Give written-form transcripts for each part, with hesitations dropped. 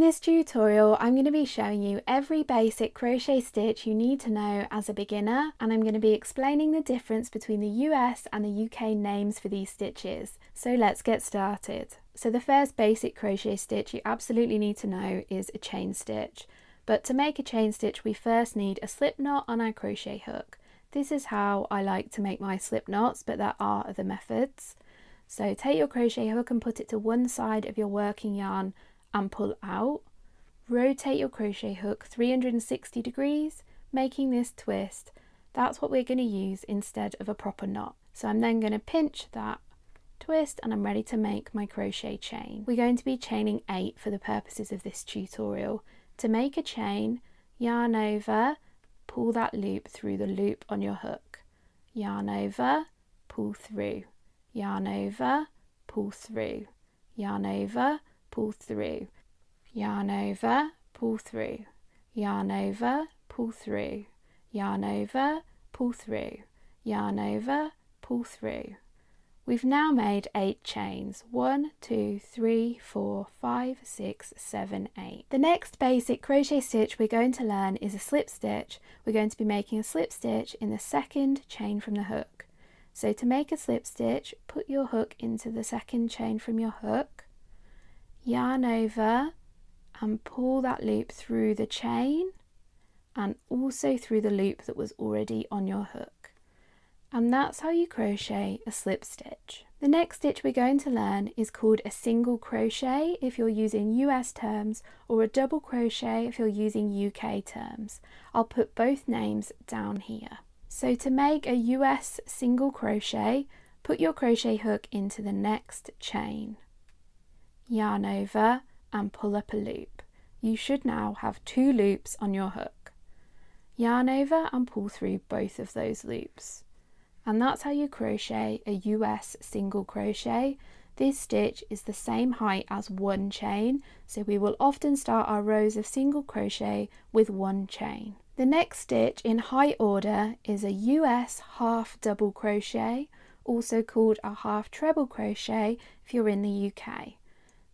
this tutorial, I'm going to be showing you every basic crochet stitch you need to know as a beginner, and I'm going to be explaining the difference between the US and the UK names for these stitches. So let's get started. So the first basic crochet stitch you absolutely need to know is a chain stitch. But to make a chain stitch, we first need a slip knot on our crochet hook. This is how I like to make my slip knots, but there are other methods. So take your crochet hook and put it to one side of your working yarn and pull out. Rotate your crochet hook 360 degrees, making this twist. That's what we're going to use instead of a proper knot. So I'm then going to pinch that, twist, and I'm ready to make my crochet chain. We're going to be chaining 8 for the purposes of this tutorial. To make a chain, yarn over, pull that loop through the loop on your hook. Yarn over, pull through. Yarn over, pull through. Yarn over, pull through, yarn over, pull through, yarn over, pull through, yarn over, pull through, yarn over, pull through. We've now made 8 chains. 1, 2, 3, 4, 5, 6, 7, 8. The next basic crochet stitch we're going to learn is a slip stitch. We're going to be making a slip stitch in the second chain from the hook. So to make a slip stitch, put your hook into the second chain from your hook, yarn over and pull that loop through the chain and also through the loop that was already on your hook. And that's how you crochet a slip stitch. The next stitch we're going to learn is called a single crochet if you're using US terms, or a double crochet if you're using UK terms. I'll put both names down here. So to make a US single crochet, put your crochet hook into the next chain. Yarn over and pull up a loop. You should now have 2 loops on your hook. Yarn over and pull through both of those loops. And that's how you crochet a US single crochet. This stitch is the same height as 1 chain, so we will often start our rows of single crochet with 1 chain. The next stitch in high order is a US half double crochet, also called a half treble crochet if you're in the UK.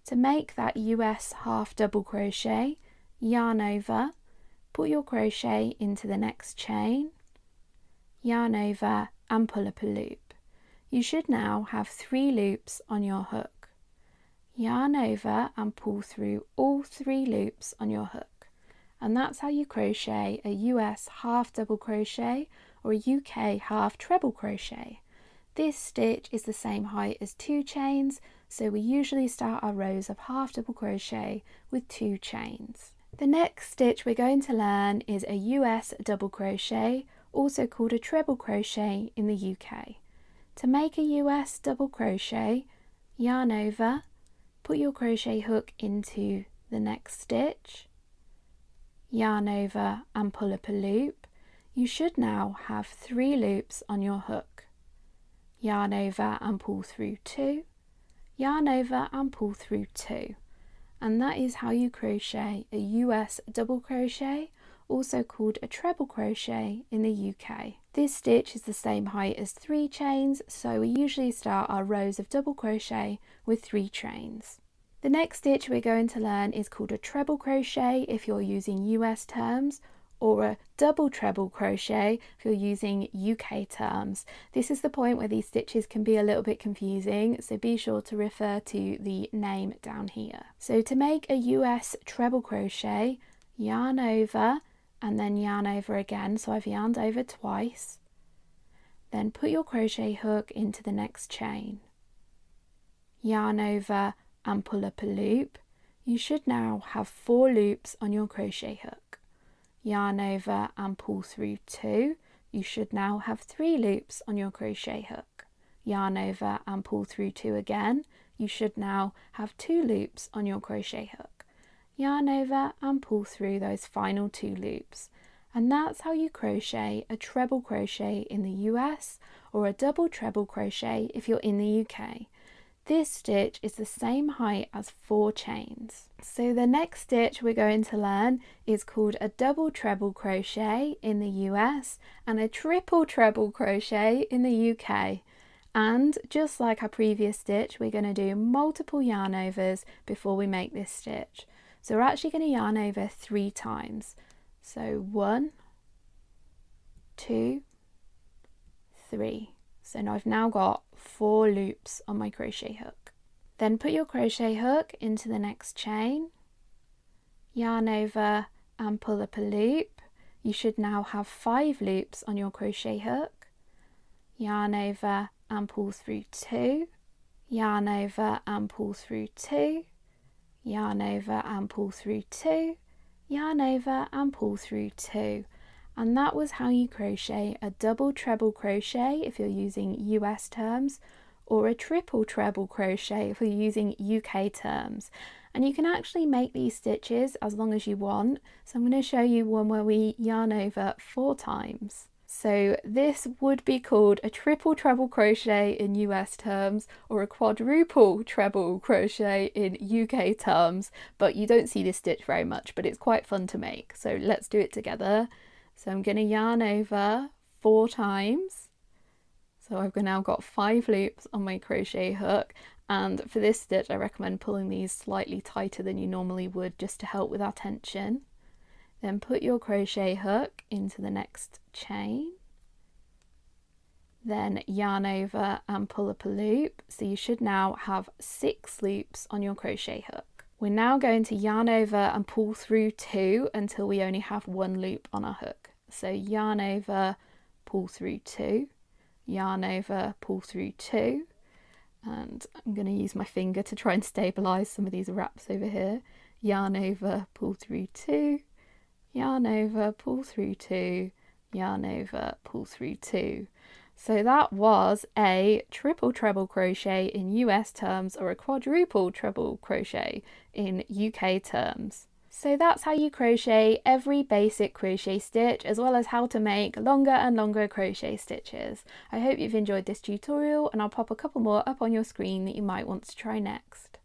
To make that US half double crochet, yarn over, put your crochet into the next chain, yarn over and pull up a loop. You should now have 3 loops on your hook. Yarn over and pull through all 3 loops on your hook. And that's how you crochet a US half double crochet or a UK half treble crochet. This stitch is the same height as 2 chains, so we usually start our rows of half double crochet with 2 chains. The next stitch we're going to learn is a US double crochet, also called a treble crochet in the UK. To make a US double crochet, yarn over, put your crochet hook into the next stitch, yarn over and pull up a loop. You should now have 3 loops on your hook. Yarn over and pull through 2, yarn over and pull through 2, and that is how you crochet a US double crochet, also called a treble crochet in the UK. This stitch is the same height as 3 chains, so we usually start our rows of double crochet with 3 chains. The next stitch we're going to learn is called a treble crochet if you're using US terms, or a double treble crochet if you're using UK terms. This is the point where these stitches can be a little bit confusing, so be sure to refer to the name down here. So to make a US treble crochet, yarn over and then yarn over again, so I've yarned over twice, then put your crochet hook into the next chain, yarn over and pull up a loop. You should now have 4 loops on your crochet hook. Yarn over and pull through 2. You should now have 3 loops on your crochet hook. Yarn over and pull through 2 again. You should now have 2 loops on your crochet hook. Yarn over and pull through those final 2 loops. And that's how you crochet a treble crochet in the US, or a double treble crochet if you're in the UK. This stitch is the same height as 4 chains. So the next stitch we're going to learn is called a double treble crochet in the US and a triple treble crochet in the UK. And just like our previous stitch, we're going to do multiple yarn overs before we make this stitch. So we're actually going to yarn over 3 times. So 1, 2, 3. So now I've now got 4 loops on my crochet hook. Then put your crochet hook into the next chain, yarn over and pull up a loop. You should now have 5 loops on your crochet hook. Yarn over and pull through 2, yarn over and pull through 2, yarn over and pull through 2, yarn over and pull through 2. And that was how you crochet a double treble crochet if you're using US terms, or a triple treble crochet if you're using UK terms. And you can actually make these stitches as long as you want. So I'm going to show you one where we yarn over 4 times. So this would be called a triple treble crochet in US terms, or a quadruple treble crochet in UK terms, but you don't see this stitch very much, but it's quite fun to make. So let's do it together. So I'm going to yarn over 4 times. So I've now got 5 loops on my crochet hook, and for this stitch I recommend pulling these slightly tighter than you normally would, just to help with our tension. Then put your crochet hook into the next chain, then yarn over and pull up a loop. So you should now have 6 loops on your crochet hook. We're now going to yarn over and pull through 2 until we only have 1 loop on our hook. So yarn over, pull through 2, yarn over, pull through 2, and I'm going to use my finger to try and stabilize some of these wraps over here. Yarn over, pull through 2, yarn over, pull through 2, yarn over, pull through 2. So that was a triple treble crochet in US terms, or a quadruple treble crochet in UK terms. So that's how you crochet every basic crochet stitch, as well as how to make longer and longer crochet stitches. I hope you've enjoyed this tutorial, and I'll pop a couple more up on your screen that you might want to try next.